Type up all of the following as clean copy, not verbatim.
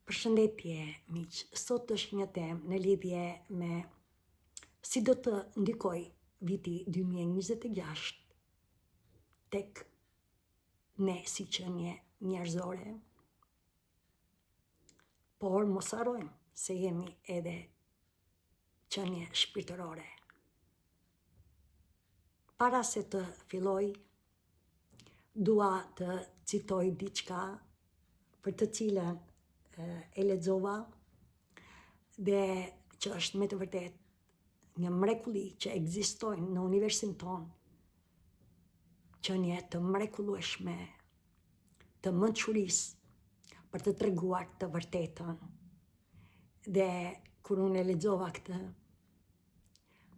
Përshëndetje, miq. Sot është një temë në lidhje me si do të ndikoj viti 2026 tek ne si qenie njerëzore, por mos harrojmë se jemi edhe qenie shpirtërore. Para se të filloj, dua të citoj diçka për të cilën e lexova dhe që është me të vërtet një mrekulli që ekzistojnë në universin ton, qenie të mrekullueshme të mençurisë për të treguar të vërtetën. Dhe kur unë e lexova këtë,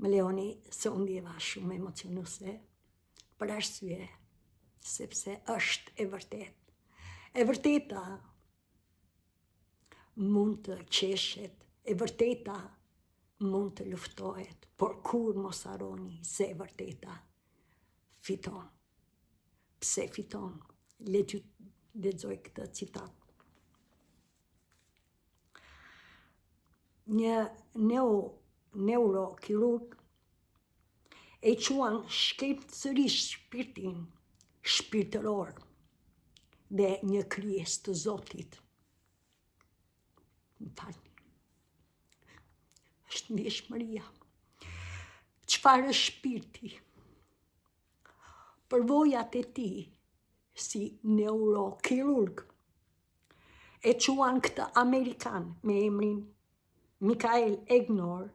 më lejoni se u ndjeva shumë emocionuese për arsye sepse është e vërtet. E vërteta mund të qeshet, e vërteta mund të luftohet, por kur mos harroni se e vërteta fiton. Pse fiton? Le t'ju lexoj këtë citat. Një neurokirurg e quan shkeptësërisht shpirtin shpirtëror dhe një krijesë të Zotit. Është ndjeshmëria. Çfarë është shpirti? Përvojat e tij si neurokirurg e quan këtë Amerikan me emrin Michael Egnor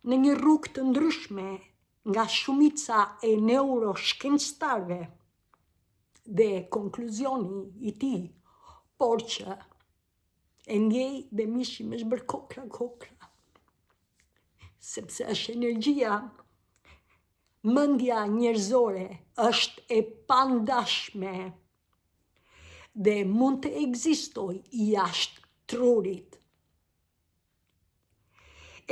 në një rrugë të ndryshme nga shumica e neuroshkencëtarëve dhe konkluzioni i tij, por që e ndjej dhe mishi më zbër kokra, sepse është energjia, mendja njerëzore është e pandashme dhe mund të ekzistoj jashtë trurit.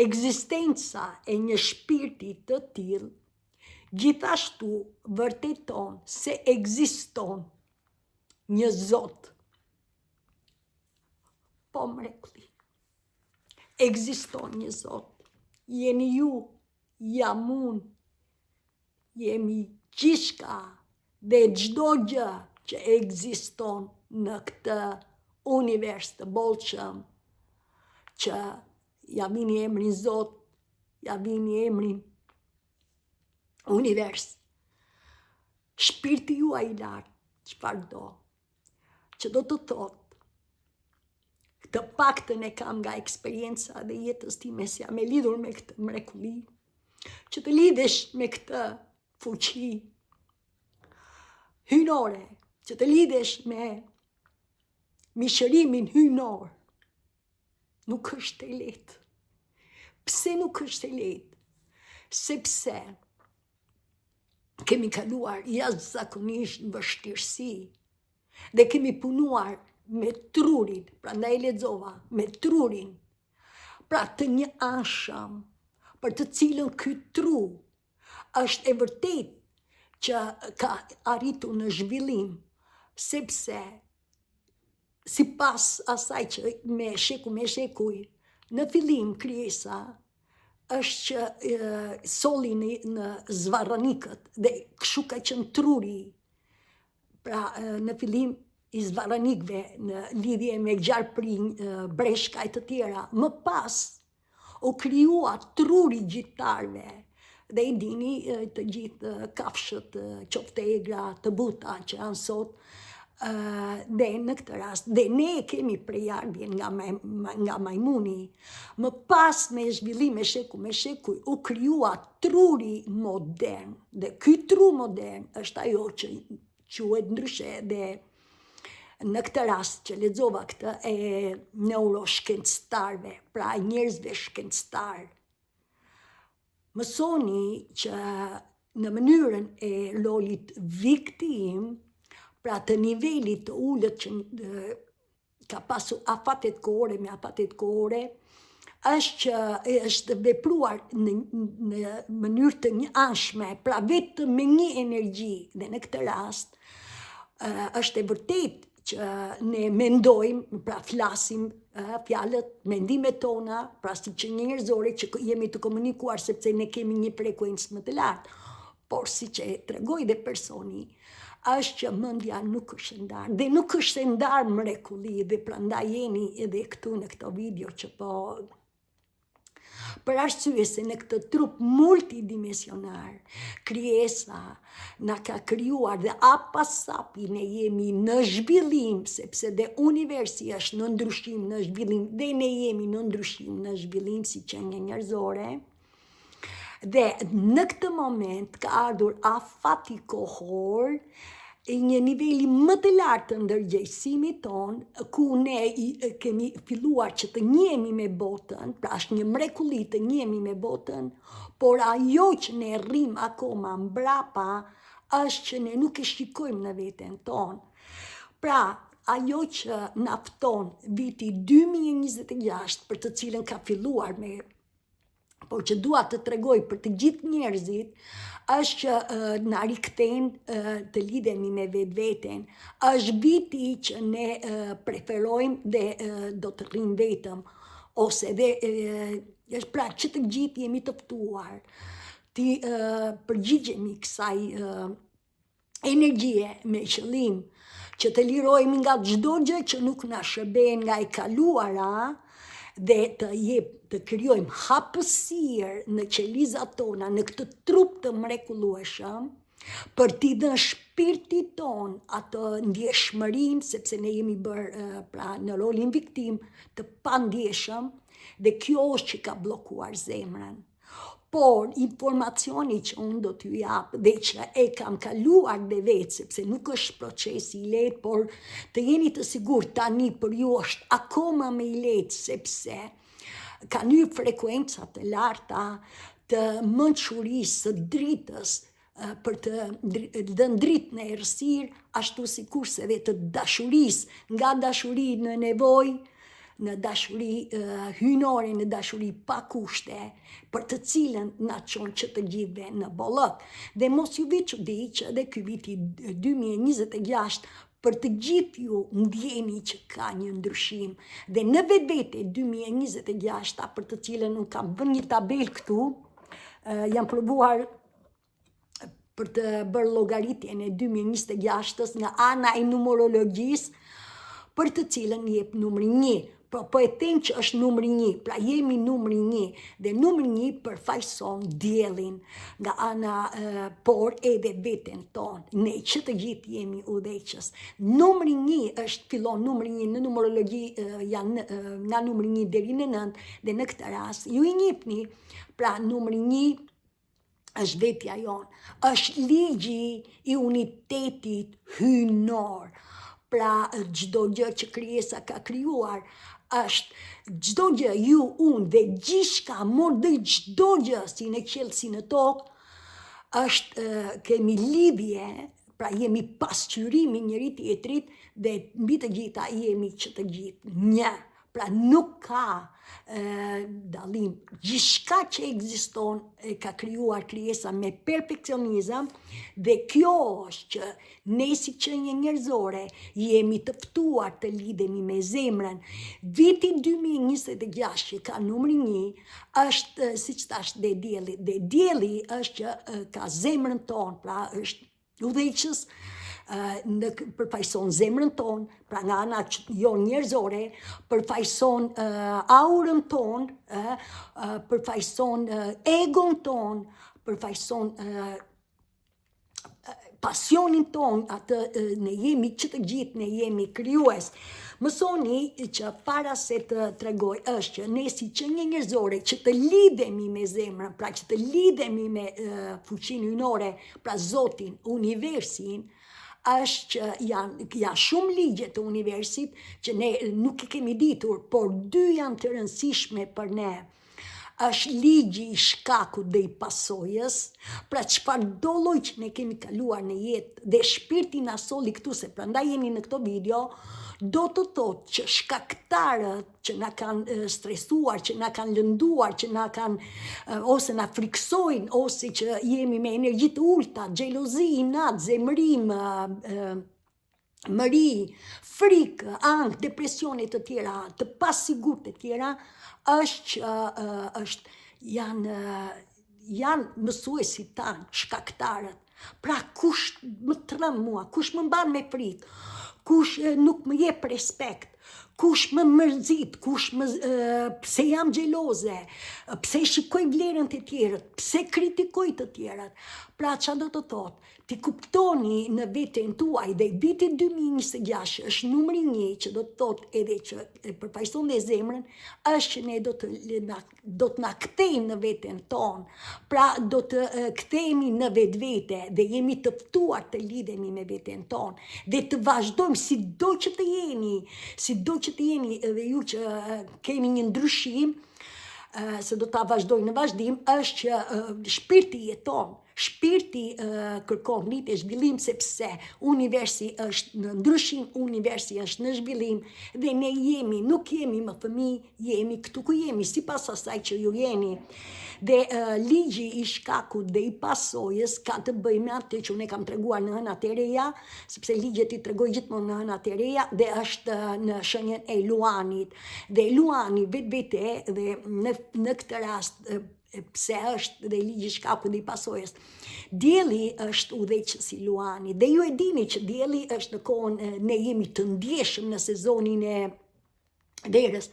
Ekzistenca e një shpirti të tillë gjithashtu vërteton se ekziston një Zot. Po mrekulli. Ekziston një Zot. Jeni ju, jam unë, jemi gjithçka dhe çdo gjë që ekziston në këtë univers të bollshëm, që ja vini emrin Zot, ja vini emrin univers. Shpirti juaj i lartë, çfarë do? Që do të thotë, të paktën e kam nga eksperjenca dhe jetës time si jam e lidhur me këtë mrekulli, që të lidhesh me këtë fuqi hynore, që të lidhesh me mishërimin hynor, nuk është e lehtë. Pse nuk është e lehtë? Sepse kemi kaluar jashtëzakonisht vështirësi dhe kemi punuar me trurin, prandaj lexova, me trurin, pra të një anshëm, për të cilën ky tru është e vërtet që ka arritur në zhvillim, sepse sipas asaj që me shekuj, në fillim krijesa është që solli në zvarranikët dhe kështu ka qenë truri. Pra në fillim i zvarranikëve në lidhje me gjarprin, breshka e të tjera. Më pas u krijua truri gjittarëve dhe i dini të gjithë kafshët, qoftë egra, të buta që janë sot, dhe në këtë rast, dhe ne kemi prejardhjen nga majmuni. Më pas me zhvillim me shekuj, u krijua truri modern. Dhe ky tru modern është ajo që quhet ndryshe dhe në këtë rast që lexova këtë e neuroshkencëtarëve, pra njerëzve shkencëtar. Mësoni që në mënyrën e rolit viktim, pra të nivelit të ullët që ka pasur afatet kohore, është që është vepruar në mënyrë të një anshme, pra vetëm me një energji, dhe në këtë rast është e vërtet që ne mendojmë, pra flasim fjalët, mendimet tona, pra si që një njerëzore që jemi të komunikuar sepse ne kemi një frekuencë më të lartë. Por si që tregoj dhe personi, është që mendja nuk është e ndarë, dhe nuk është e ndarë mrekulli, dhe prandaj jeni edhe këtu në këto video që po për arsye se në këtë trup multidimensionar, krijesa na ka krijuar dhe apasapi ne jemi në zhvillim, sepse dhe universi është në ndryshim, në zhvillim, dhe ne jemi në ndryshim, në zhvillim si qenie njerëzore. Dhe në këtë moment ka ardhur afati kohor, një niveli më të lartë të ndërgjegjësimit ton, ku ne kemi filluar që të njehemi me botën, pra është një mrekulli të njehemi me botën, por ajo që ne rrim akoma mbrapa është që ne nuk e shikojmë në veten tonë. Pra, ajo që na fton viti 2026, për të cilën ka filluar me, por që dua të tregoj për të gjithë njerëzit, është që na rikthejnë të lidhemi me vetveten. Është viti që ne preferojmë dhe do të rrim vetëm, ose dhe pra që të gjithë jemi të ftuar, ti përgjigjemi kësaj energjie me qëllim që të lirohemi nga çdo gjë që nuk na shërben nga e kaluara, dhe të krijojmë hapësirë në qelizat tona, në këtë trup të mrekullueshëm, për t'i dhënë shpirtit ton atë ndjeshmërinë, sepse ne jemi bërë pra në rolin viktim të pandjeshëm, dhe kjo është që ka bllokuar zemrën. Por informacioni që unë do t'ju jap dhe që e kam kaluar dhe vetë, sepse nuk është procesi i lehtë, por të jeni të sigurt tani për ju është akoma më i lehtë, sepse ka një frekuenca të larta të mençurisë së dritës, për të dhënë dritë në errësirë, ashtu sikurse dhe të dashurisë, nga dashuri në nevojë, në dashuri hynore, në dashuri pa kushte, për të cilën na çon që të gjithëve në bollëk. Dhe mos ju vi çudi që edhe ky viti 2026 për të gjithë ju ndjeni që ka një ndryshim. Dhe në vetvete 2026, për të cilën unë kam vënë një tabel këtu, jam provuar për të bërë llogaritjen e 2026 nga ana e numerologjisë, për të cilën jep numri 1. Po e them që është numri 1, pra jemi numri 1, dhe numri 1 përfaqëson diellin nga ana, por edhe veten tonë, ne që të gjithë jemi udhëheqës. Numri 1 fillon numri 1 në numerologji, janë nga numri 1 deri në 9, dhe në këtë rast ju i njihni, pra numri 1 është vetja jonë, është ligji i unitetit hynor. Pra çdo gjë që krijesa ka krijuar, është çdo gjë, ju, unë dhe gjithçka, dhe çdo gjë si në qiell si në tokë, është kemi lidhje, pra jemi pasqyrimi njëri tjetrit, dhe mbi të gjitha jemi që të gjithë një. Pra nuk ka dallim. Gjithçka që ekziston e ka krijuar krijesa me perfekcionizëm, dhe kjo është që ne si qenie njerëzore jemi të ftuar të lidhemi me zemrën. Viti 2026 që ka numri 1 është, siç thash, dhe dielli. Dhe dielli është që ka zemrën tonë, pra është udhëheqës, përfaqëson zemrën tonë, pra nga ana jo njerëzore, përfaqëson aurën tonë, përfaqëson egon tonë, përfaqëson pasionin tonë, atë ne jemi që të gjithë, ne jemi krijues. Mësoni që para se të tregoj është që ne si qenie njerëzore që të lidhemi me zemrën, pra që të lidhemi me fuqinë hynore, pra Zotin, universin, është që janë shumë ligje të universit që ne nuk i kemi ditur, por 2 janë të rëndësishme për ne. Është ligji i shkakut dhe i pasojës, pra çfarëdo lloj që ne kemi kaluar në jetë, dhe shpirti na solli këtu, se prandaj jeni në këto video, do të thotë që shkaktarët që na kanë stresuar, që na kanë lënduar, që na kanë ose na friksojnë, ose që jemi me energji të ulta, xhelozi, inat, zemërim, mëri, frikë, ankth, depresione të tjera, të pasigurt të tjera, janë mësuesit tanë, shkaktarët. Pra kush më trëm mua, kush më mban me frikë, kush nuk më jep respekt, kush më mërzit, pse jam xheloze, pse shikoj vlerën të tjerët, pse kritikoj të tjerët. Pra çfarë do të thotë? Ti kuptoni në veten tuaj dhe viti 2026 është numri 1 që do të thotë edhe që përfaqëson dhe zemrën, është që ne do të na kthejmë në veten tonë. Pra do të kthehemi në vetvete dhe jemi të ftuar të lidhemi me veten tonë dhe të vazhdojmë sido që të jeni edhe ju që keni një ndryshim, se do ta vazhdoj në vazhdim, është që shpirti jeton. Shpirti kërkon rritje, zhvillim, sepse universi është në ndryshim, universi është në zhvillim dhe ne nuk jemi më fëmijë, jemi këtu ku jemi, sipas asaj që ju jeni. Dhe ligji i shkakut dhe i pasojës ka të bëjë me atë që unë kam treguar në hënat e reja, sepse ligjet i tregoj gjithmonë në hënat e reja dhe është në shenjën e Luanit. Dhe Luani vetvete dhe në këtë rast pse është dhe ligji i shkakut dhe i pasojës. Dielli është udhëheqësi i Luanit dhe ju e dini që dielli është në kohën ne jemi të ndjeshëm në sezonin e verës.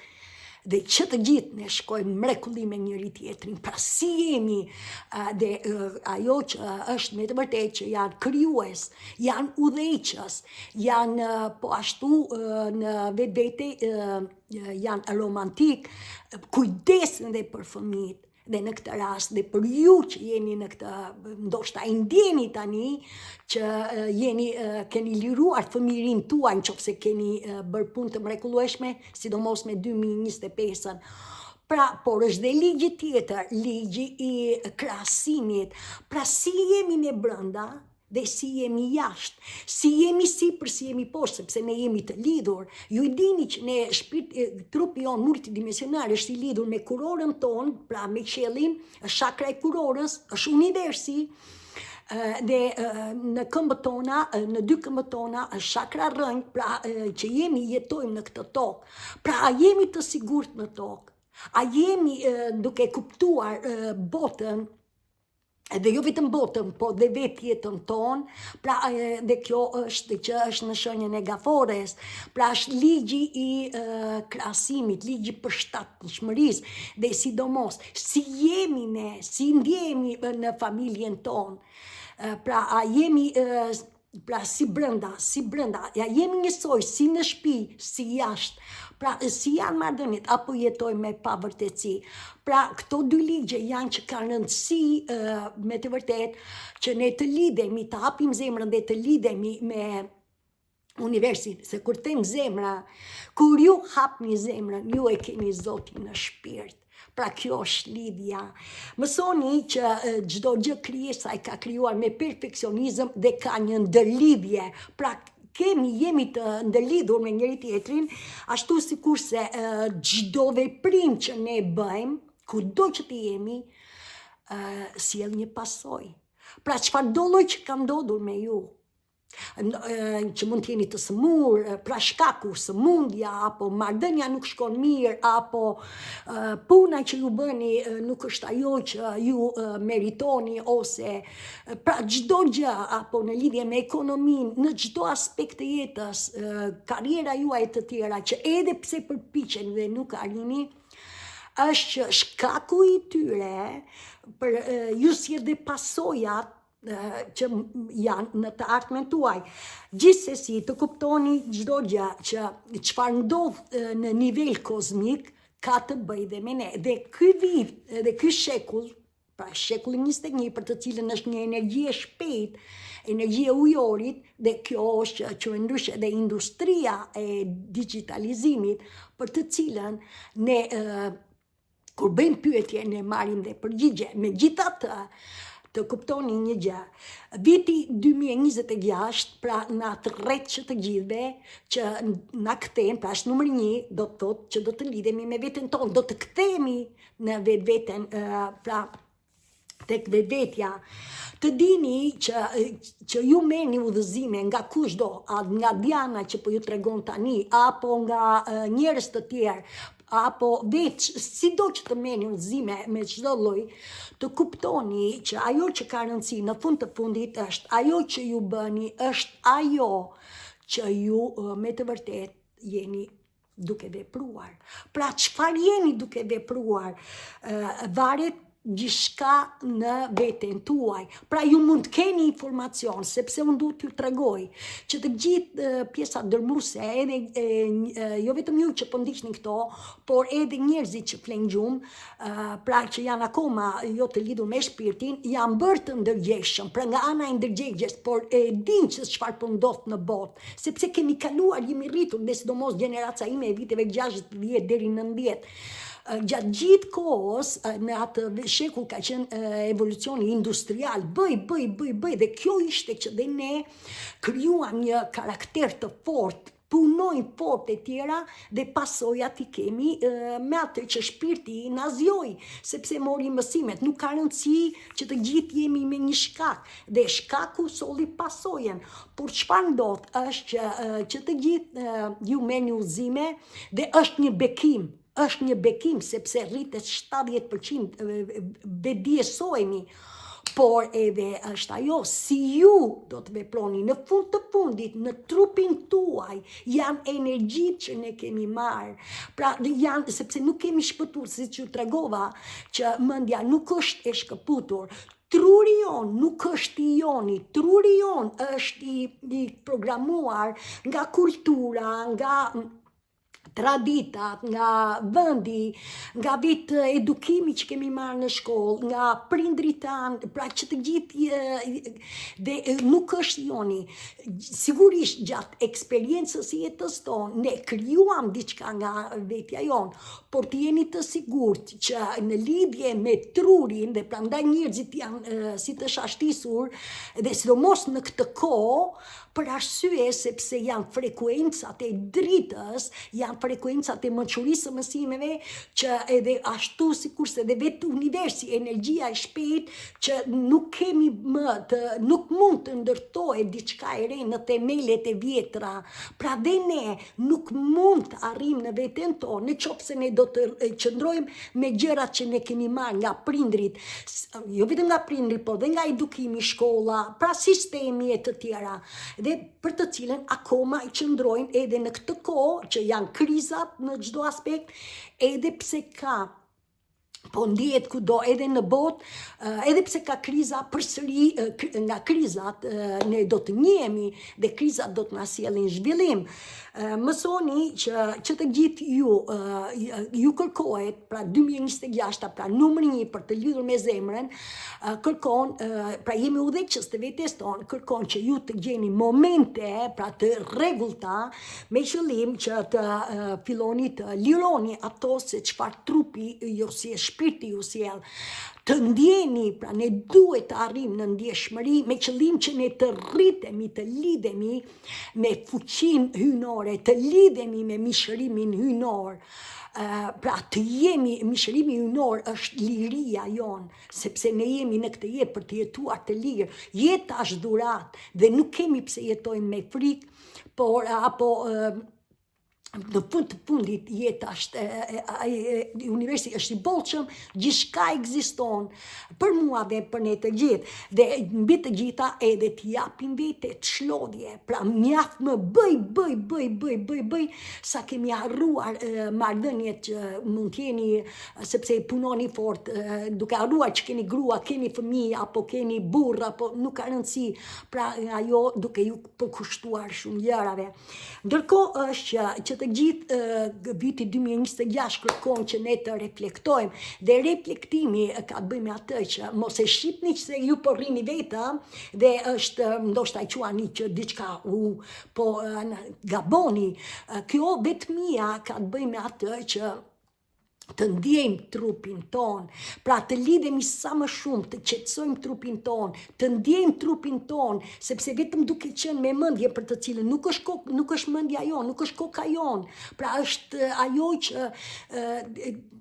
Dhe që të gjithë ne shkojmë mrekulli me njëri tjetrin, pra si jemi dhe ajo që është me të vërtetë që janë krijues, janë udhëheqës, janë po ashtu në vetvete janë romantik, kujdesen dhe për fëmijët. Dhe në këtë rast dhe për ju që jeni në këtë, ndoshta i ndjeni tani që keni liruar fëmirin tuaj nëse keni bërë punë të mrekullueshme, sidomos me 2025-ën. Pra, por është dhe ligji tjetër, ligji i krahasimit. Pra si jemi ne brenda dhe si jemi jashtë, si jemi sipër, si jemi poshtë, sepse ne jemi të lidhur. Ju i dini që ne trupi jonë multidimensional është i lidhur me kurorën tonë, pra me qiellin, është shakra e kurorës, është universi, dhe në këmbët tona, në dy këmbët tona është shakra rënjë, pra që jetojmë në këtë tokë. Pra a jemi të sigurt në tokë? A jemi duke kuptuar botën, edhe jo vetëm botën, po dhe vetë jetën tonë, pra dhe kjo është që është në shenjën e Gafores, pra është ligji i krahasimit, ligji i përshtatshmërisë dhe sidomos si jemi ne, si ndjehemi në familjen tonë, pra a jemi pra si brenda, ja jemi njësoj si në shtëpi, si jashtë, pra si janë marrëdhëniet apo jetojmë me pavërtetësi. Pra këto dy ligje janë që kanë rëndësi me të vërtetë që ne të lidhemi, të hapim zemrën dhe të lidhemi me universin, se kur them zemra, kur ju hapni zemrën, ju e keni Zotin në shpirt. Pra kjo është lidhja. Mësoni që çdo gjë krijesa e ka krijuar me perfeksionizëm dhe ka një ndërlidhje. Pra jemi të ndërlidhur me njëri tjetrin, ashtu sikurse çdo veprim që ne bëjmë, kudo që të jemi, sjell një pasojë. Pra çfarëdo lloj që ka ndodhur me ju, që mund t'jeni të sëmur, pra shkaku, sëmundja, apo marrëdhënia nuk shkon mirë, apo puna që ju bëni nuk është ajo që ju meritoni, ose pra çdo gjë, apo në lidhje me ekonominë, në çdo aspekt të jetës, karriera juaj të tjera, që edhe pse përpiqeni dhe nuk arrini, është që shkaku i tyre për ju sjell dhe pasojat që janë në të ardhmen tuaj. Gjithsesi të kuptoni çdo gjë që çfarë ndodh në nivel kozmik ka të bëjë dhe me ne. Dhe ky vit dhe ky shekull, pra shekulli 21, për të cilën është një energji e shpejtë, energji e ujorit, dhe kjo është që ndryshe dhe industria e digitalizimit, për të cilën ne kur bëjmë pyetje ne marrim dhe përgjigje. Megjithatë, të kuptoni një gjë, viti 2026, pra na thret që të gjithëve që na kthejmë, pra është numri 1, do të thotë që do të lidhemi me veten tonë, do të kthehemi në vetveten, pra tek vetvetja. Të dini që ju merrni udhëzime nga kushdo, nga Diana që po ju tregon tani, apo nga njerëz të tjerë, apo veç sido që të merrni udhëzime me çdo lloj, të kuptoni që ajo që ka rëndësi në fund të fundit është ajo që ju bëni, është ajo që ju me të vërtet jeni duke vepruar. Pra çfarë jeni duke vepruar, varet gjithçka në veten tuaj. Pra ju mund të keni informacion, sepse unë duhet t'ju tregoj që të gjithë pjesa dërmuese, edhe jo vetëm ju që po ndiqni këto, por edhe njerëzit që flen gjumë, pra që janë akoma jo të lidhur me shpirtin, janë bërë të ndërgjegjshëm, pra nga ana e ndërgjegjes, por e din që çfarë po ndodh në botë, sepse kemi kaluar, jemi rritur, dhe sidomos gjeneracia ime e viteve 60 deri në 90. Gjatë gjithë kohës, në atë shekull ka qenë evolucioni industrial, bëj, dhe kjo ishte që dhe ne krijuam një karakter të fortë, punojnë fort e tjera dhe pasojat i kemi me atë që shpirti na zjoi, sepse mori mësimet. Nuk ka rëndësi që të gjithë jemi me një shkak, dhe shkaku solli pasojen. Por çfarë ndodh është që të gjithë ju merrni udhëzime dhe është një bekim, sepse rritet 70% vediesohemi, por edhe është ajo si ju do të veproni në fund të fundit në trupin tuaj, janë energjitë që ne kemi marrë. Pra janë, sepse nuk kemi shpëtuar, siç ju tregova, që mendja nuk është e shkëputur. Truri jon nuk është i joni, truri jon është i programuar nga kultura, nga traditat, nga vendi, nga vit edukimi që kemi marrë në shkollë, nga prindrit tanë, pra që të gjithë dhe nuk është joni. Sigurisht gjatë eksperiencës së jetës tonë ne krijuam diçka nga vetja jonë, por të jeni të sigurt që në lidhje me trurin, dhe prandaj njerëzit janë si të shashtisur, dhe sidomos në këtë kohë, për arsye sepse janë frekuencat e dritës, janë frekuencat e mençurisë së mësimeve, që edhe ashtu sikurse edhe vetë universi, energjia e shpejt, që nuk kemi nuk mund të ndërtohet diçka e re në themelet e vjetra. Pra dhe ne nuk mund të arrijmë në veten tonë, nëse ne do të qëndrojmë me gjërat që ne kemi marrë nga prindrit, jo vetëm nga prindrit, por dhe nga edukimi, shkolla, pra sistemi e të tjera, dhe për të cilën akoma i qëndrojmë edhe në këtë kohë që janë krizat në çdo aspekt, edhe pse ka po ndihet kudo edhe në botë, edhe pse ka kriza, përsëri nga krizat ne do të njihemi dhe krizat do të na sjellin zhvillim. Mësoni që të gjithë ju kërkohet, pra 2026, pra numri 1 për të lidhur me zemrën, kërkon, pra jemi udhëheqës të vetes tonë, kërkon që ju të gjeni momente, pra të rregullta, me qëllim që të filloni të lironi ato se çfarë trupi ju si shpirti ju sjell. Të ndjeni, pra ne duhet të arrijmë në ndjeshmëri me qëllim që ne të rritemi, të lidhemi me fuqinë hyjnore, të lidhemi me mishërimin hyjnor. Pra të jemi, mishërimi hyjnor është liria jonë, sepse ne jemi në këtë jetë për të jetuar të lirë. Jeta është dhuratë dhe nuk kemi pse jetojmë me frikë, por apo në fund të fundit jeta është, universi është i bollshëm, gjithçka ekziston për mua dhe për ne të gjithë, dhe mbi të gjitha edhe të japim vete çlodhje, pra mjaft më bëj, sa kemi harruar marrëdhëniet që mund t'jeni, sepse punoni fort, duke harruar që keni grua, keni fëmijë, apo keni burr, apo nuk ka rëndësi, pra ajo duke ju përkushtuar shumë gjërave. Ndërkohë është që të gjithë viti 2026 kërkon që ne të reflektojmë, dhe reflektimi ka të bëjë me atë që mos e shqipni që ju po rrini vetëm dhe është ndoshta e quani që diçka po gaboni. Kjo vetmia ka të bëjë me atë që të ndjejmë trupin ton, pra të lidhemi sa më shumë, të qetësojmë trupin ton, të ndjejmë trupin ton, sepse vetëm duke qenë me mendje për të cilën nuk është mendja jon, nuk është koka jon, pra është ajo që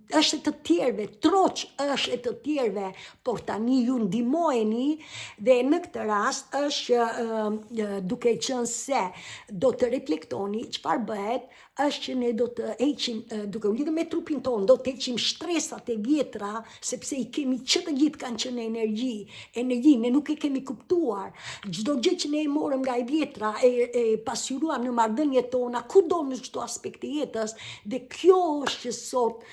është e të tjerëve, troç është e të tjerëve, por tani ju ndihmojeni dhe në këtë rast është duke qenë se do të reflektoni çfarë bëhet, është që ne do të heqim, duke u lidhur me trupin ton, do të heqim stresat e vjetra, sepse i kemi që të gjithë kanë qenë energji, ne nuk e kemi kuptuar. Çdo gjë që ne e morëm nga e vjetra, e pasqyruam në marrëdhëniet tona, kudo në çdo aspekt të jetës, dhe kjo është që sot,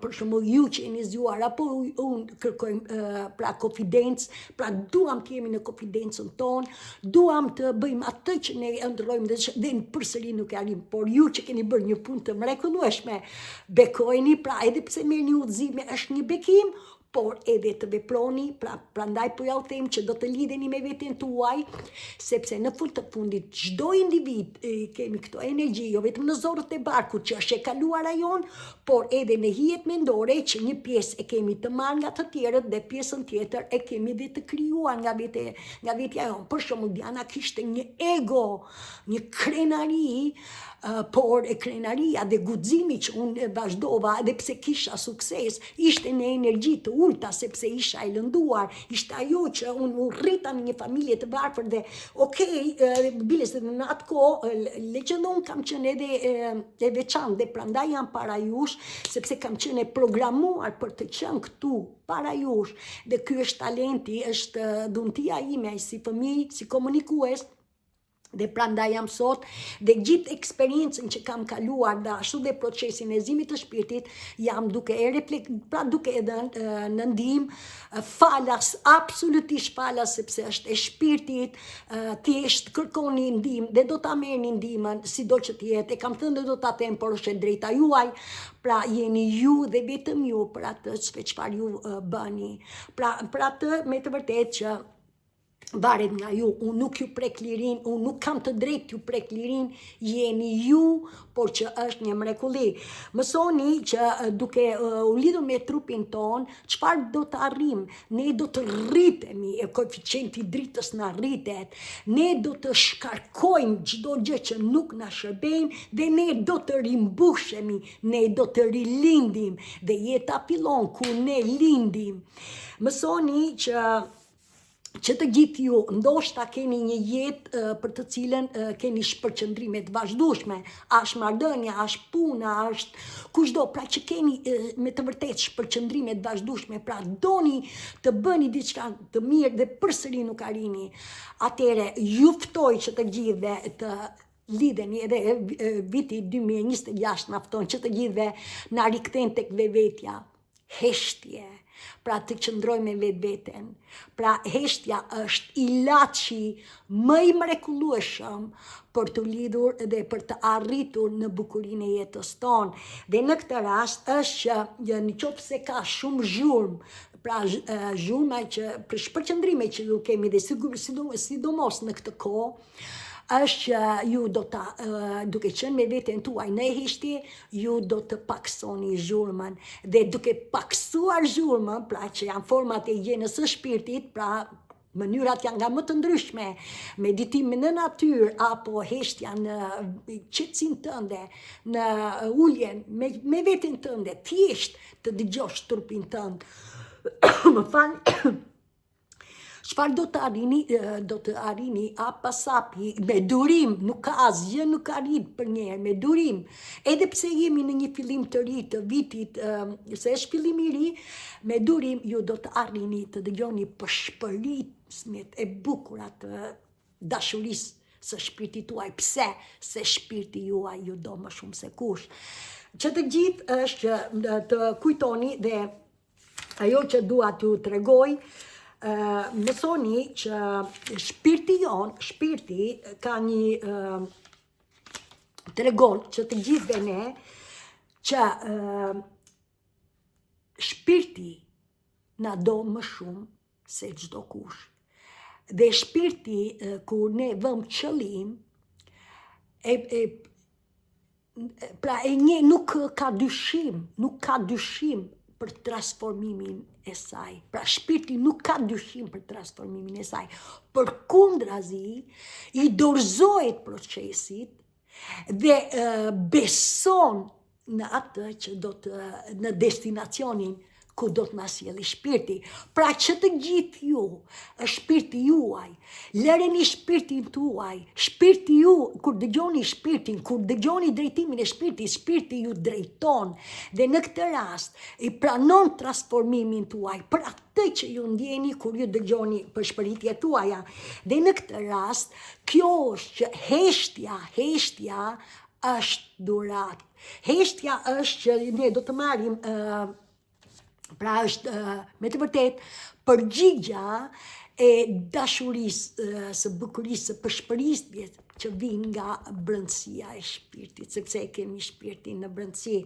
për shembull ju që jeni zgjuar, apo unë kërkoj pra konfidencë, pra duam të jemi në konfidencën tonë, duam të bëjmë atë që ne ëndrrojmë dhe përsëri nuk e arrim, por ju që keni bërë një punë të mrekullueshme, bekojeni, pra edhe pse merrni udhëzime është një bekim, por edhe të veproni, prandaj po ja u them që do të lidheni me veten tuaj, sepse në fund të fundit çdo individ kemi këto energji, jo vetëm në zorët e barkut që është e kaluara jon, por edhe në hijet mendore që një pjesë e kemi të marrë nga të tjerët dhe pjesën tjetër e kemi dhe të krijuar nga vetja jon. Për shembull Diana kishte një ego, një krenari, por e krenaria dhe guximi që unë vazhdova edhe pse kisha sukses, ishte në energji të ulta, sepse isha e lënduar, ishte ajo që unë u rrita në një familje të varfër dhe biles edhe në atë kohë, legjendon kam qenë edhe e veçantë dhe prandaj jam para jush, sepse kam qenë e programuar për të qenë këtu para jush, dhe ky është talenti, është dhuntia ime si fëmijë, si komunikues. Dhe prandaj jam sot, dhe gjithë eksperiencën që kam kaluar dhe ashtu dhe procesin e zimit të shpirtit, jam duke edhe në ndihmë, falas, absolutisht falas, sepse është e shpirtit, thjesht kërkoni ndihmë dhe do ta merrni ndihmën sido që të jetë, e kam thënë dhe do ta them, por është e drejta juaj, pra jeni ju dhe vetëm ju për atë çfarë ju bëni. Pra për atë me të vërtetë që varet nga ju, unë nuk ju prek lirin, unë nuk kam të drejt ju prek lirin, jeni ju, por që është një mrekulli. Mësoni që duke u lidhur me trupin ton, çfarë do të arrim? Ne do të rritemi, koeficienti dritës na rritet, ne do të shkarkojmë çdo gjë që nuk na shërben, dhe ne do të rimbushemi, ne do të rilindim, dhe jeta fillon ku ne lindim. Mësoni që të gjithë ju ndoshta keni një jetë për të cilën keni shpërqendrime të vazhdueshme, është marrëdhënia, është puna, është kushdo, pra që keni me të vërtetë shpërqendrime të vazhdueshme, pra doni të bëni diçka të mirë dhe përsëri nuk arrini. Atëherë ju ftoj që të gjithëve të lidheni, edhe viti 2026 na fton që të gjithëve na rikthen tek vetvetja, heshtje. Pra të qëndrojmë me vetveten. Pra heshtja është ilaçi më i mrekullueshëm për të lidhur dhe për të arritur në bukurinë e jetës tonë. Dhe në këtë rast është që nëse ka shumë zhurmë, pra zhurma që për shpërqendrime që ju kemi dhe sidomos në këtë kohë, është që ju do të, duke qenë me veten tuaj në heshtje, ju do të paksoni zhurmën. Dhe duke paksuar zhurmën, pra që janë format e higjienës së shpirtit, pra mënyrat janë nga më të ndryshme, meditimi në natyrë, apo heshtja në qetësinë tënde, në uljen, me veten tënde, thjesht të dëgjosh trupin tënd. Më fal. Çfarë do të arrini apasapi, me durim, nuk ka asgjë, nuk arrit për njerë, me durim. Edhe pse jemi në një fillim të ri të vitit, se është fillim i ri, me durim ju do të arrini të dëgjoni për shpëritjet e bukura të dashurisë së shpirtit tuaj. Pse? Se shpirti juaj ju do më shumë se kush. Që të gjithë është që të kujtoni, dhe ajo që dua t'ju tregoj, mësoni që shpirti ka një tregon që të gjithëve ne që shpirti na do më shumë se çdo kush. Dhe shpirti kur ne vëm qëllim pra nuk ka dyshim për transformimin e saj. Pra shpirti nuk ka dyshim për transformimin e saj. Përkundrazi, i dorëzohet procesit dhe beson në atë që në destinacionin ku do të na sjellë shpirti. Pra që të gjithë ju, shpirti juaj, lëreni shpirtin tuaj, shpirti ju, kur dëgjoni shpirtin, kur dëgjoni drejtimin e shpirtit, shpirti ju drejton dhe në këtë rast i pranon transformimin tuaj për atë që ju ndjeni kur ju dëgjoni për shpëritjet tuaja. Dhe në këtë rast, kjo është që heshtja është durat. Heshtja është që ne do të marrim pra është me të vërtet përgjigja e dashurisë, së bukurisë, së përshpërisjes që vin nga brendësia e shpirtit, sepse kemi shpirtin në brendësi.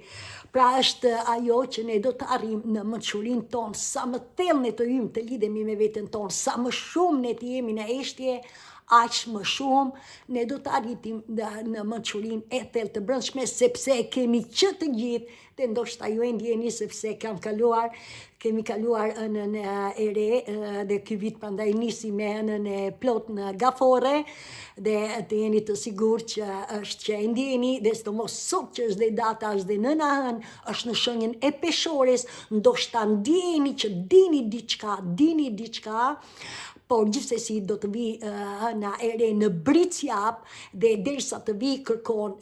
Pra është ajo që ne do të arrim në mençurinë tonë, sa më thellë ne të hyjmë të lidhemi me veten tonë, sa më shumë ne të jemi në heshtje, aq më shumë ne do të arritim në mençurinë e thellë të brendshme, sepse kemi që të gjithë, dhe ndoshta ju e ndjeni sepse kemi kaluar ënën e re dhe ky vit prandaj nisi me ënën e plot në gafore dhe të jeni të sigurt që është që e ndjeni dhe sidomos sot që është dhe data është dhe nëna hën, është në shenjën e peshores, ndoshta ndjeni që dini diçka, por gjithsesi do të vi hëna e re në bricjap dhe derisa të vi kërkon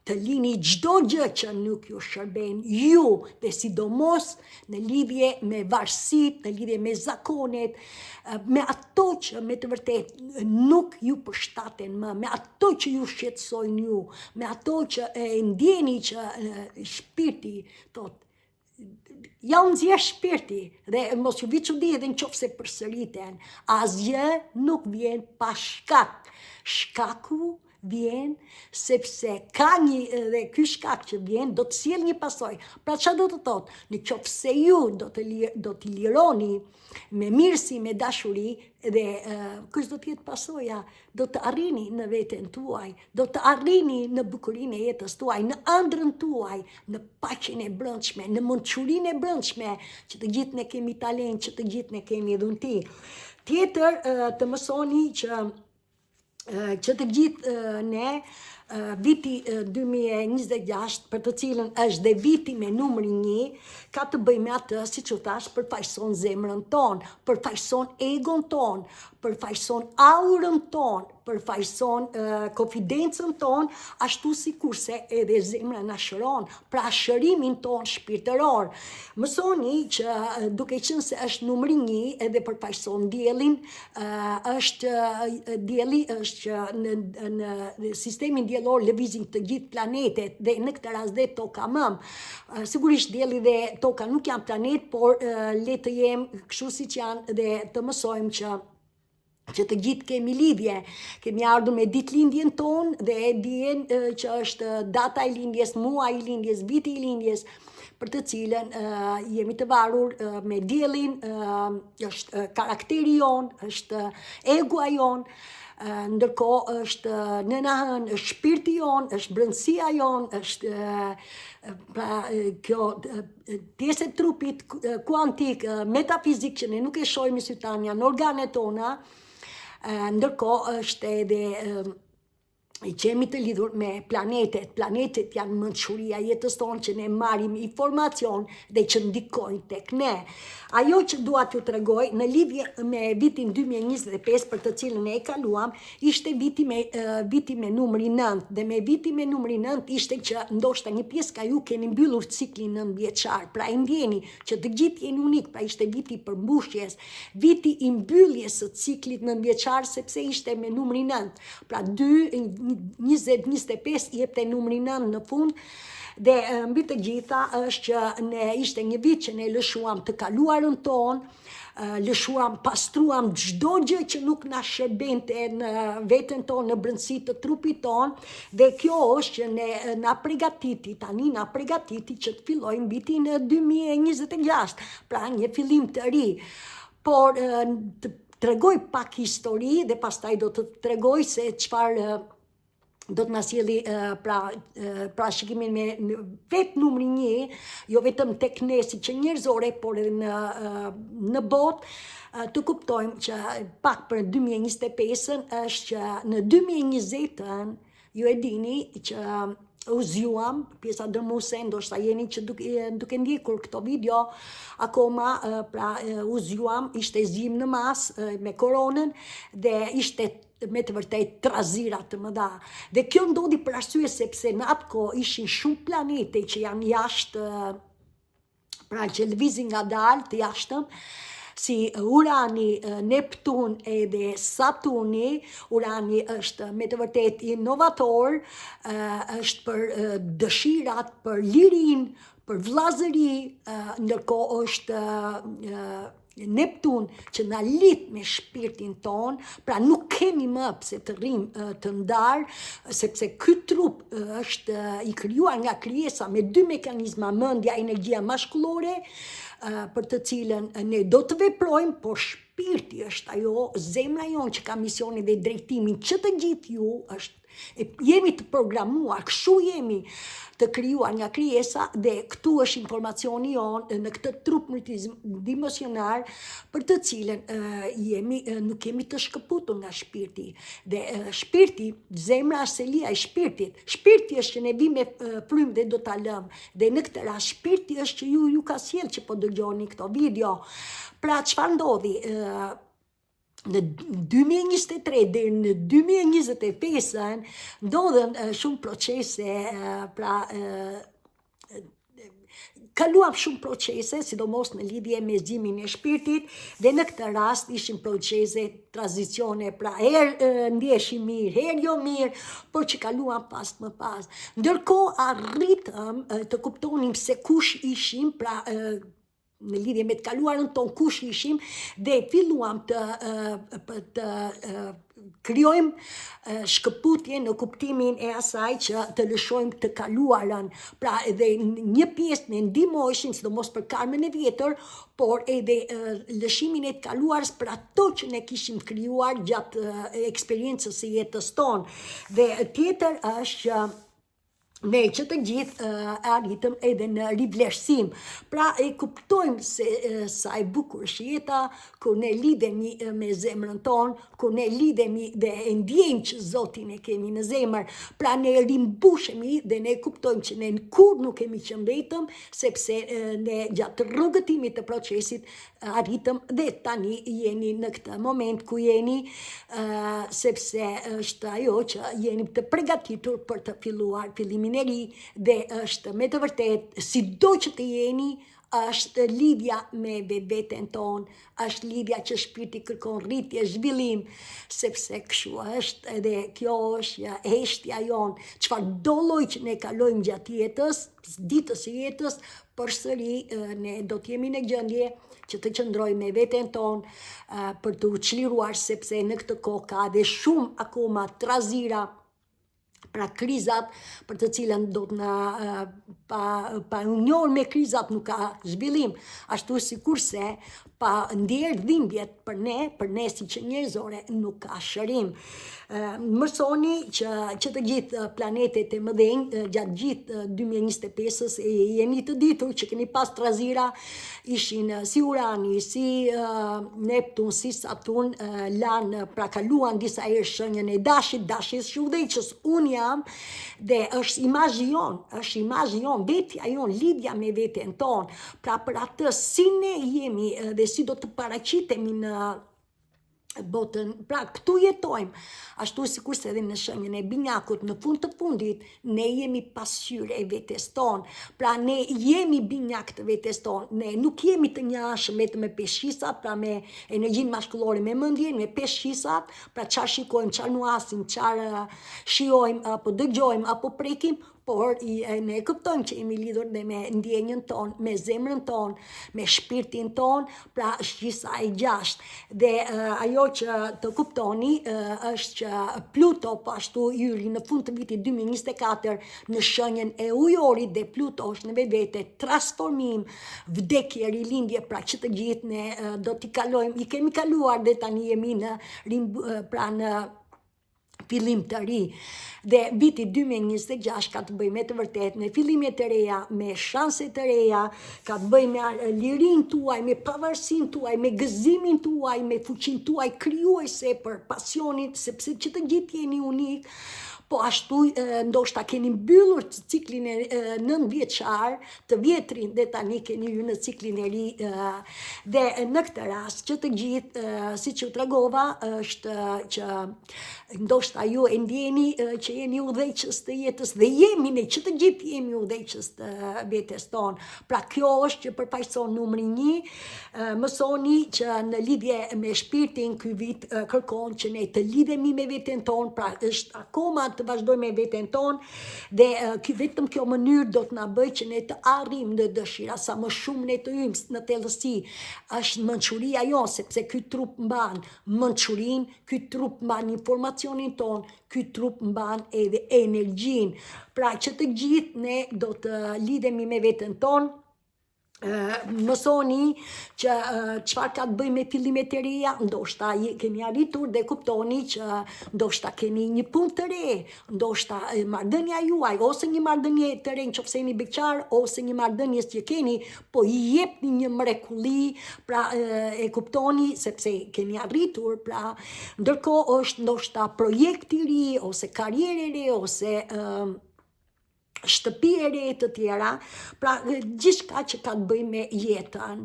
të lini çdo gjë që nuk ju shërben ju, dhe sidomos në lidhje me varësit, në lidhje me zakonet, me ato që me të vërtet nuk ju përshtaten më, me ato që ju shqetësojnë ju, me ato që ndjeni që shpirti thotë, ja unë zje shpirti, dhe mos ju vi çudi edhe nëse përsëriten, asgjë nuk vjen pa shkak. Shkaku vjen sepse ka dhe ky shkak që vjen do të sjell një pasojë. Pra çfarë do të thotë? Nëse ju do t'i lironi me mirësi, me dashuri, dhe kush do të jetë pasoja? Do të arrini në veten tuaj, do të arrini në bukurinë e jetës tuaj, në ëndrrën tuaj, në paqen e brendshme, në mençurinë e brendshme, që të gjithë ne kemi talent, që të gjithë ne kemi dhunti. Tjetër të mësoni që të gjithë ne viti 2026, për të cilën është dhe viti me numri 1, ka të bëjë me atë, siç u thash, përfaqëson zemrën tonë, përfaqëson egon tonë, përfaqëson aurën tonë, përfaqëson konfidencën tonë, ashtu sikurse edhe zemra na shëron, pra shërimin tonë shpirtëror. Mësoni që duke qenë se është numri 1 edhe përfaqëson diellin, dielli është që në sistemin diellor lëvizin të gjithë planetet dhe në këtë rast dhe toka mëm. Sigurisht dielli dhe toka nuk janë planet, por le të jem kështu siç janë dhe të mësojmë që të gjithë kemi lidhje, kemi ardhur me ditëlindjen tonë dhe e dijen që është data e lindjes, muaji i lindjes, viti i lindjes, për të cilën jemi të varur me diellin, është karakteri jon, është egua jon, ndërkohë është nëna hën, është shpirti jon, është brendësia jon, është pra kjo pjesë e trupit kuantik, metafizik që ne nuk e shohim me syt tan, janë organet tona. Ndërkohë është edhe që jemi të lidhur me planetet janë mençuria jetës tonë që ne marrim informacion dhe që ndikojnë tek ne. Ajo që dua t'ju tregoj në lidhje me vitin 2025, për të cilën e kaluam, ishte viti me numri 9, dhe me viti me numri 9 ishte që ndoshta një pjesë ka ju keni mbyllur ciklin 9 vjeçar, pra e ndjeni që të gjithë jeni unik, pra ishte viti i përmbushjes, viti i mbylljes së ciklit 9 vjeçar, sepse ishte me numri 9. Pra 2025 jepte numri 9 në fund. Dhe mbi të gjitha është që ishte një vit që ne lëshuam të kaluarën tonë, lëshuam, pastruam çdo gjë që nuk na shërbente në veten tonë, në brendësi të trupit tonë, dhe kjo është që ne na përgatiti që të fillojmë vitin 2026, pra një fillim të ri. Por të tregoj pak histori dhe pastaj do të tregoj se çfarë do të na sjelli pra shikimin me vetë numri 1, jo vetëm tek ne si që njerëzore, por edhe në botë, të kuptojmë që pak për 2025-ën është që në 2020-ën ju e dini që u zgjuam, pjesa dërmuese, ndoshta jeni që duke ndjekur këto video, akoma u zgjuam, ishte zgjim në mas me koronën dhe ishte me të vërtet trazira të mëdha. Dhe kjo ndodhi për arsye sepse në atë kohë ishin shumë planete që janë jashtë, pra që lëvizin ngadalë të jashtëm, si Urani, Neptun edhe Saturni. Urani është me të vërtet inovator, është për dëshirat, për lirin, për vllazëri, ndërkohë është Neptun që na lidh me shpirtin ton, pra nuk kemi më pse të rrim të ndarë, sepse ky trup është i krijuar nga krijesa me 2 mekanizma, mendja, energjia maskullore, për të cilën ne do të veprojmë, por shpirti është ajo, zemra jonë që ka misionin dhe drejtimin që të gjithë ju jemi të programuar, kështu jemi të krijuar nga krijesa, dhe këtu është informacioni jonë në këtë trup multidimensionar për të cilën nuk jemi të shkëputur nga shpirti. Dhe shpirti, zemra është selia e shpirtit. Shpirti është që ne vim me frymë dhe do ta lëmë. Dhe në këtë rast shpirti është që ju ka sjell që po dëgjoni këto video. Pra çfarë ndodhi? Në 2023 dhe në 2025 ndodhen shumë procese, kaluam shumë procese, sidomos në lidhje me zgjimin e shpirtit, dhe në këtë rast ishin procese, tranzicione, pra herë ndjeshim mirë, herë jo mirë, por që kaluam pas më pas. Ndërkohë arritëm të kuptonim se kush ishim, pra në lidhje me të kaluarën ton, kush ishim, dhe filluam të krijojmë shkëputje në kuptimin e asaj që të lëshojmë të kaluarën. Pra edhe një pjesë ne ndihmojshim, sidomos për karmën e vjetër, por edhe lëshimin e të kaluarës për ato që ne kishim krijuar gjatë eksperiencës së jetës tonë. Dhe tjetër është që ne që të gjithë arritëm edhe në rivlerësim. Pra e kuptojmë se sa e bukur është jeta, kur ne lidhemi me zemrën tonë, kur ne lidhemi dhe e ndjejmë që Zotin e kemi në zemër. Pra ne rimbushemi dhe ne kuptojmë që ne kur nuk kemi qenë vetëm, sepse ne gjatë rrugëtimit të procesit arritëm dhe tani jeni në këtë moment ku jeni, sepse është ajo që jeni të përgatitur për të filluar fillimin e ri, dhe është me të vërtet, sido që të jeni, është lidhja me vetveten tonë, është lidhja që shpirti kërkon rritje, zhvillim, sepse kështu është, edhe kjo është heshtja jonë. Çfarëdo lloj që ne kalojmë gjatë jetës, ditës së jetës, përsëri ne do të jemi në gjendje që të qëndrojmë me veten tonë për të u çliruar, sepse në këtë kohë ka dhe shumë akoma trazira, pra krizat për të cilën do të na pa njohur me krizat nuk ka zhvillim, ashtu sikurse pa ndjerë dhimbjet për ne si që njerëzore nuk ka shërim. Mësoni që të gjithë planetet e mëdhenj gjatë gjithë 2025-ës jeni të ditur që keni pas trazira, ishin si Urani, si Neptun, si Saturn, pra kaluan disa herë shenjën e dashjes shudheqës. Unë jam dhe është imazhi jon, vetja jon, lidhja me veten ton. Pra për atë si ne jemi dhe si do të paraqitemi në botën, pra këtu jetojmë, ashtu sikurse edhe në shenjën e binjakut, në fund të fundit ne jemi pasqyrë e vetes tonë. Pra ne jemi binjak të vetes tonë, ne nuk jemi të njashëm vetëm me peshqisat, pra me energjinë maskullore, me mendjen, me peshqisat, pra çfarë shikojmë, çfarë nuasim, çfarë shijojmë apo dëgjojmë apo prekim, por ne kuptojmë që jemi lidhur dhe me ndjenjën tonë, me zemrën tonë, me shpirtin tonë, pra është gjithsa e gjashtë. Dhe ajo që të kuptoni është që Pluto po ashtu hyri në fund të vitit 2024 në shenjën e ujorit, dhe Pluto është në vetvete transformim, vdekje, rilindje, pra që të gjithë ne do t'i kalojmë, i kemi kaluar dhe tani jemi në fillim të ri. Dhe viti 2026 ka të bëj me të vërtet me fillime të reja, me shanse të reja, ka të bëj me lirin tuaj, me pavarësin tuaj, me gëzimin tuaj, me fuqin tuaj krijuese për pasionin, sepse që të gjithë jeni unik, po ashtu ndoshta keni mbyllur ciklin e 9 vjeçar, të vjetrin dhe tani keni ju në ciklin e ri, dhe në këtë rast që të gjithë, siç u tregova, është që ndoshta ju e ndjeni që jeni udhëheqës të jetës dhe jemi ne që të gjithë jemi udhëheqës të vetes tonë. Pra kjo është që përfaqëson numri 1, mësoni që në lidhje me shpirtin ky vit kërkon që ne të lidhemi me veten tonë, pra është akoma të vazhdojmë me veten tonë dhe vetëm kjo mënyrë do të na bëjë që ne të arrijmë në dëshira sa më shumë ne të hyjmë në thellësi. Është mençuria jonë, sepse ky trup mban mençurinë, ky trup mban informacionin ton, ky trup mban edhe energjinë. Pra që të gjithë ne do të lidhemi me veten tonë. Mësoni që çfarë ka të bëjë me fillimet e reja, ndoshta keni arritur dhe kuptoni që ndoshta keni një punë të re, ndoshta marrëdhënia juaj ose një marrëdhënie të re nëse jeni beqar ose një marrëdhënie që keni, po I jepni një mrekulli, pra e kuptoni sepse keni arritur, pra ndërkohë është ndoshta projekt I ri ose karrierë e re ose shtëpi e re të tjera, pra gjithçka që ka të bëjë me jetën,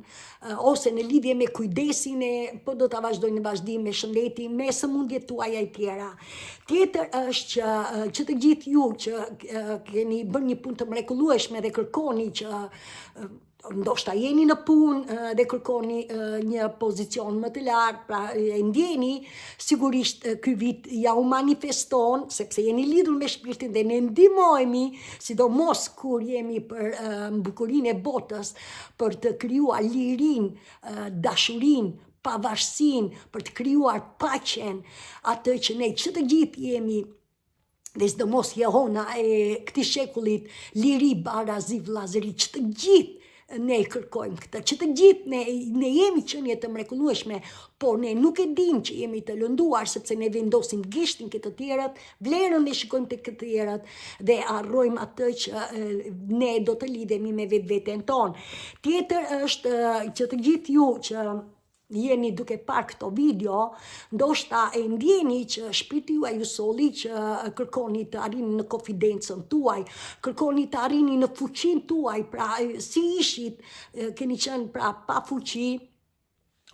ose në lidhje me kujdesin po do ta vazhdoj në vazhdim me shëndetin, me sëmundjet tuaja të tjera. Tjetër është që të gjithë ju që keni bërë një punë të mrekullueshme dhe kërkoni që ndoshta jeni në punë dhe kërkoni një pozicion më të lartë, pra e ndjeni, sigurisht ky vit ja u manifeston, sepse jeni lidhur me shpirtin dhe ne ndihmohemi, sidomos kur jemi për bukurinë e botës, për të krijuar lirinë, dashurinë, pavarësinë, për të krijuar paqen, atë që ne që të gjithë jemi, dhe sidomos jehona e këtij shekullit, liri, barazi, vllazëri, që të gjithë ne kërkojmë këtë, që të gjithë ne jemi qenie të mrekullueshme, por ne nuk e dim që jemi të lënduar, sepse ne vendosim gishtin këtë të tjerët, vlerën e shikojmë të këtë të tjerët, dhe harrojmë atë që ne do të lidhemi me vetveten tonë. Tjetër është që të gjithë ju që jeni duke parë këto video, ndoshta e ndjeni që shpirti juaj ju solli që kërkoni të arrini në konfidencën tuaj, kërkoni të arrini në fuqinë tuaj, pra si ishit, keni qenë pra pa fuqi,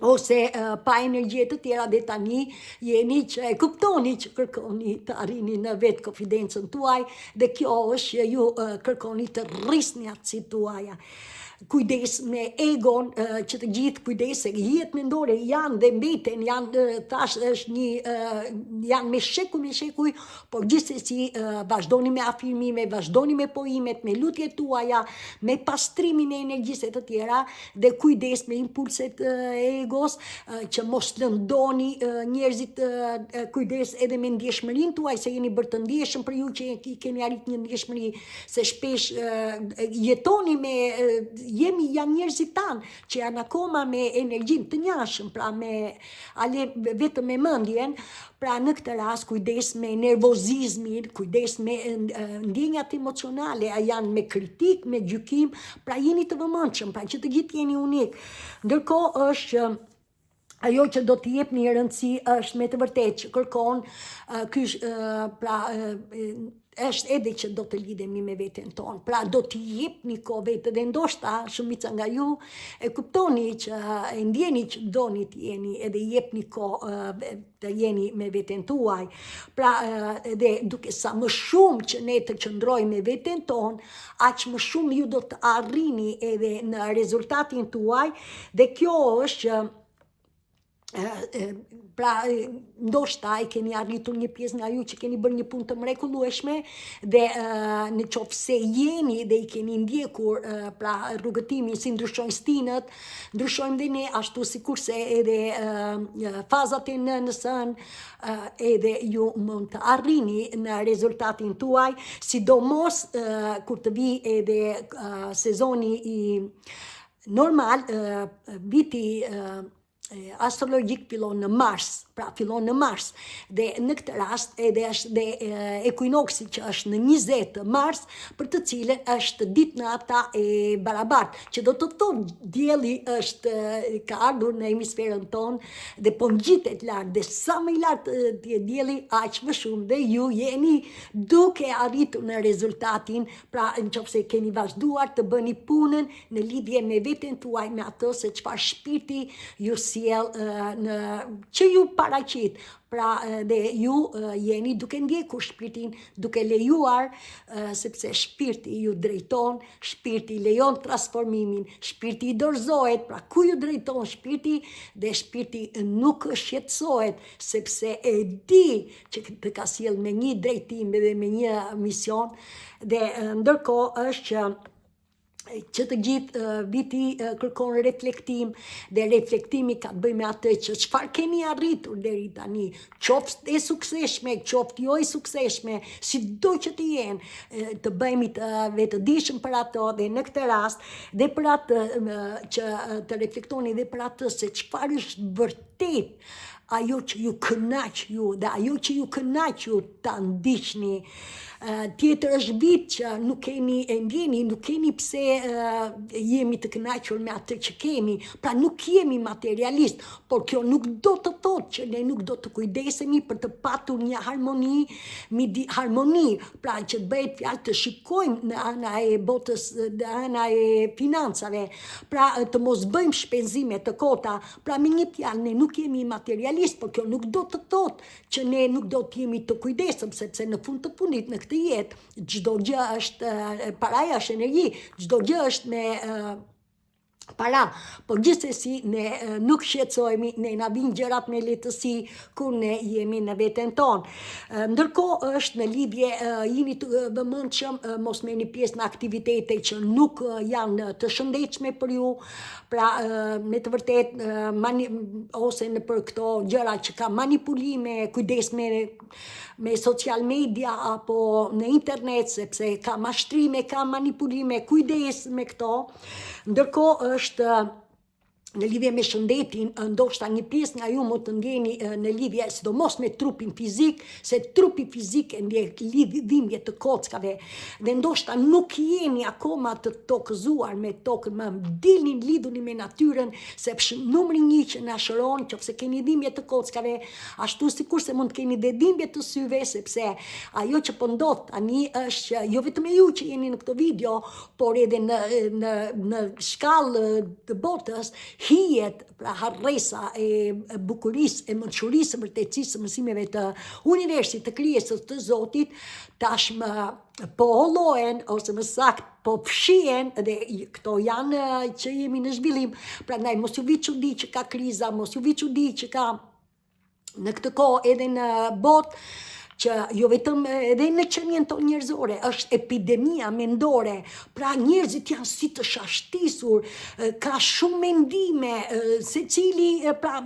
ose pa energji të tjera dhe tani jeni që e kuptoni që kërkoni të arrini në vetë konfidencën tuaj, dhe kjo është që ju kërkoni të rrisni atësit tuaja. Kujdes me egon, që të gjithë kujdes se jetë mendore janë dhe mbeten, janë tash është janë me shekuj, por gjithsesi vazhdoni me afirmime, vazhdoni me pojimet, me lutjet tuaja, me pastrimin e energjisë të tjera, dhe kujdes me impulset e egos, që mos lëndoni njerëzit, kujdes edhe me ndjeshmërinë tuaj, se jeni bërë të ndjeshëm për ju që keni arrit një ndjeshmëri, se shpesh jetoni me janë njerëzit tanë që janë akoma me energjin të njashëm, pra vetëm me mendjen, pra në këtë rast kujdes me nervozizmin, kujdes me ndjenjat emocionale, a janë me kritik, me gjykim, pra jeni të vëmendshëm, pra që të gjithë jeni unik. Ndërkohë është ajo që do t'i jep një rëndësi është me të vërtetë që kërkon pra është edhe që do të lidhemi me veten tonë, pra do t'i jep një kohë vetë, dhe ndoshta shumica nga ju e kuptoni që e ndjeni që doni t'jeni edhe jep një kohë të jeni me veten tuaj, pra edhe duke sa më shumë që ne të qëndrojmë me veten tonë, aq më shumë ju do të arrini edhe në rezultatin tuaj, dhe kjo është që pra ndoshta I keni arritur një pjesë nga ju që keni bërë një punë të mrekullueshme, dhe në qoftë se jeni dhe I keni ndjekur pra rrugëtimin si ndryshojnë stinët, ndryshojmë dhe ne ashtu sikurse edhe fazat e nënësën, edhe ju mund të arrini në rezultatin tuaj, sidomos kur të vi edhe sezoni I normal, viti astrologjik fillon në Mars, pra fillon në Mars, dhe në këtë rast edhe është dhe ekuinoksi që është në 20 Mars, për të cilën është ditë nata e barabartë, që do të thonë dielli është ka ardhur në hemisferën tonë dhe po ngjitet lart, dhe sa më i lartë të dielli aq më shumë dhe ju jeni duke arritur në rezultatin, pra nëse keni vazhduar të bëni punën në lidhje me veten tuaj, me atë se çfarë shpirti ju që ju paraqit, pra dhe ju jeni duke ndjekur shpirtin, duke lejuar, sepse shpirti ju drejton, shpirti lejon transformimin, shpirti i dorëzohet, pra ku ju drejton shpirti, dhe shpirti nuk shqetësohet, sepse e di që të ka sjell me një drejtim dhe me një mision, dhe ndërkohë është që të gjithë viti kërkon reflektim, dhe reflektimi ka të bëjë me atë që çfarë keni arritur deri tani, qoftë e suksesshme, qoftë jo e suksesshme, sido që të jenë, të bëhemi të vetëdijshëm për ato, dhe në këtë rast dhe për atë që të reflektoni dhe për atë se çfarë është vërtet ajo që ju kënaq ju, dhe ajo që ju kënaq ju ta ndiqni. Tjetër është vit që nuk keni e ndjeni, nuk keni pse jemi të kënaqur me atë që kemi, pra nuk jemi materialist, por kjo nuk do të thotë që ne nuk do të kujdesemi për të patur një harmoni, pra që të bëhet fjalë të shikojmë në ana e botës, në ana e financave, pra të mos bëjmë shpenzime të kota, pra me një fjalë ne nuk jemi materialist, por kjo nuk do të thotë që ne nuk do të jemi të kujdesëm, sepse në fund të fundit në këtë jetë, çdo gjë është paraja, është energji, çdo gjë është me para, por gjithsesi ne nuk shqetësohemi, ne na vijnë gjërat me lehtësi kur ne jemi në veten tonë. Ndërkohë është në lidhje, jeni të vëmendshëm, mos merrni pjesë në aktivitete që nuk janë të shëndetshme për ju, pra me të vërtetë ose në për këto gjëra që ka manipulime, kujdes me social media apo në internet, sepse ka mashtrime, ka manipulime, kujdes me këto. Ndërkohë është në lidhje me shëndetin, ndoshta një pjesë nga ju më të ndjeni në lidhje sidomos me trupin fizik, se trupi fizik e ndjek dhimbje të kockave, dhe ndoshta nuk jeni akoma të tokëzuar me tokën, më dilni lidhuni me natyrën, sepse numri 1 që na shëron, nëse keni dhimbje të kockave, ashtu sikurse mund të keni dhe dhimbje të syve, sepse ajo që po ndodh tani është që jo vetëm ju që jeni në këtë video, por edhe në shkallë të botës, hijet, pra harresa e bukurisë, e mençurisë, së vërtetësisë, së mësimeve të universit, të krijesës të Zotit, tashmë po hollohen, ose më saktë po fshihen, dhe këto janë që jemi në zhvillim. Prandaj mos ju vi çudi që ka kriza, mos ju vi çudi që ka në këtë kohë edhe në botë, që jo vetëm edhe në qenien tonë njerëzore, është epidemia mendore, pra njerëzit janë si të shashtisur, ka shumë mendime, secili, pra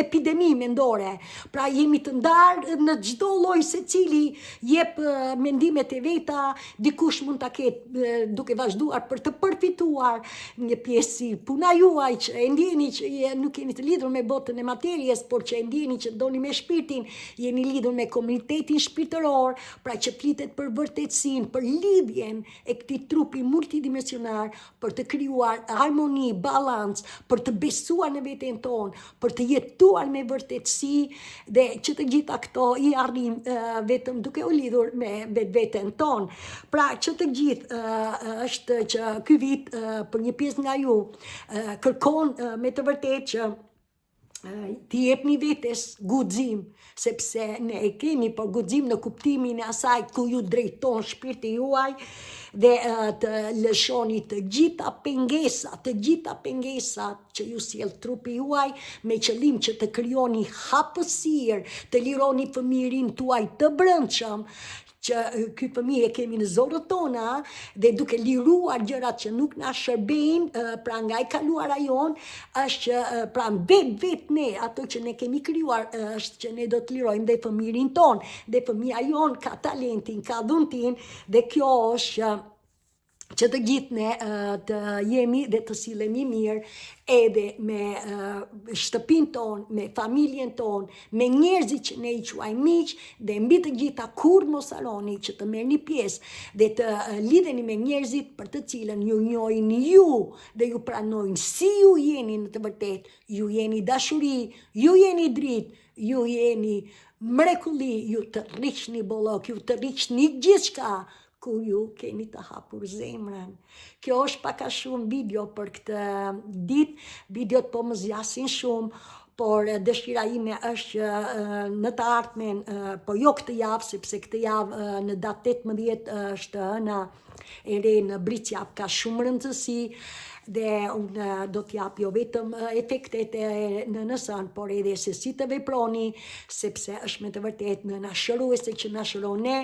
epidemi mendore, pra jemi të ndarë në çdo lloj, secili jep mendimet e veta, dikush mund ta ketë duke vazhduar për të përfituar një pjesë si puna juaj, që e ndjeni që nuk jeni të lidhur me botën e materjes, por që e ndjeni që doni me shpirtin, jeni lidhur me komunitetin shpirtëror, pra që flitet për vërtetësinë, për lidhjen e këtij trupi multidimensional, për të krijuar harmoni, balans, për të besuar në veten tonë, për të jetuar me vërtetësi, dhe që të gjitha këto i arrim vetëm duke u lidhur me veten tonë. Pra që të gjithë është që ky vit për një pjesë nga ju kërkon me të vërtetë që t'i jepni vetes guxim, sepse ne e kemi për guxim në kuptimin e asaj ku ju drejton shpirti juaj, dhe të lëshoni të gjitha pengesat që ju sjell trupi juaj, me qëllim që të krijoni hapësirë, të lironi fëmirin tuaj të brendshëm, që ky fëmijë e kemi në zorët tona, dhe duke liruar gjërat që nuk na shërbejnë, pra nga e kaluara jon, është që pra vet ne, ato që ne kemi krijuar, është që ne do të lirojmë dhe fëmirin ton, dhe fëmia jon ka talentin, ka dhuntin, dhe kjo është që të gjithë ne të jemi dhe të silemi mirë edhe me shtëpin tonë, me familjen tonë, me njerëzit që ne i quaj miq, dhe mbi të gjitha kur mos harroni që të merrni pjesë dhe të lidheni me njerëzit për të cilën ju njohin ju dhe ju pranojnë si ju jeni në të vërtetë, ju jeni dashuri, ju jeni dritë, ju jeni mrekulli, ju të rriqni bollok, ju të rriqni gjithçka ku ju keni të hapur zemrën. Kjo është pak a shumë video për këtë ditë, videot po më zgjasin shumë, por dëshira ime është që në të ardhmen, po jo këtë javë, sepse këtë javë në datë 18 është hëna e re në Bricjap, ka shumë rëndësi, dhe unë do t'jap jo vetëm efektet e nënësën, por edhe se si të veproni, sepse është me të vërtet në na shëruese që na shëron ne,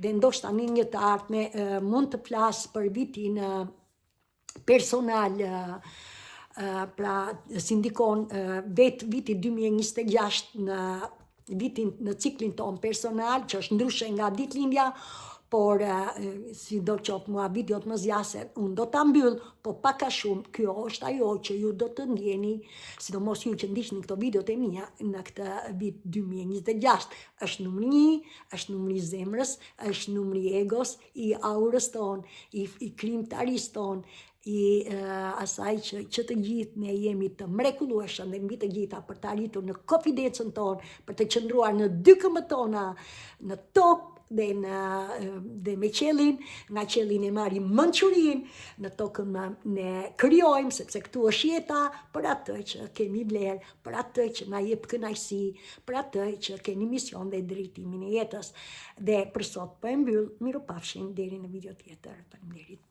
dhe ndoshta në një të ardhme mund të flasë për vitin personal, pra si ndikon vetë viti 2026 në ciklin ton personal, që është ndryshe nga ditëlindja, por si do qoftë mua videot më zjase, unë do ta mbyll, po pak a shumë kjo është ajo që ju do të ndjeni, sidomos ju që ndiqni këto videot e mia në këtë vit 2026. Është numri 1, është numri i zemrës, është numri i egos, i aurës ton, i krijimtarisë ton, i asaj që të gjithë ne jemi të mrekullueshëm dhe mbi të gjitha për të arritur në konfidencën tonë, për të qëndruar në dy këmbët tona në tokë dhe me qelin, nga qelin e marrim mençurinë, në tokën ne krijojmë, sepse këtu është jeta për atë që kemi vlerë, për atë që na jep kënaqësi, për atë që keni mision dhe drejtimin e jetës. Dhe për sot po e mbyll, mirupafshim deri në video tjetër. Faleminderit.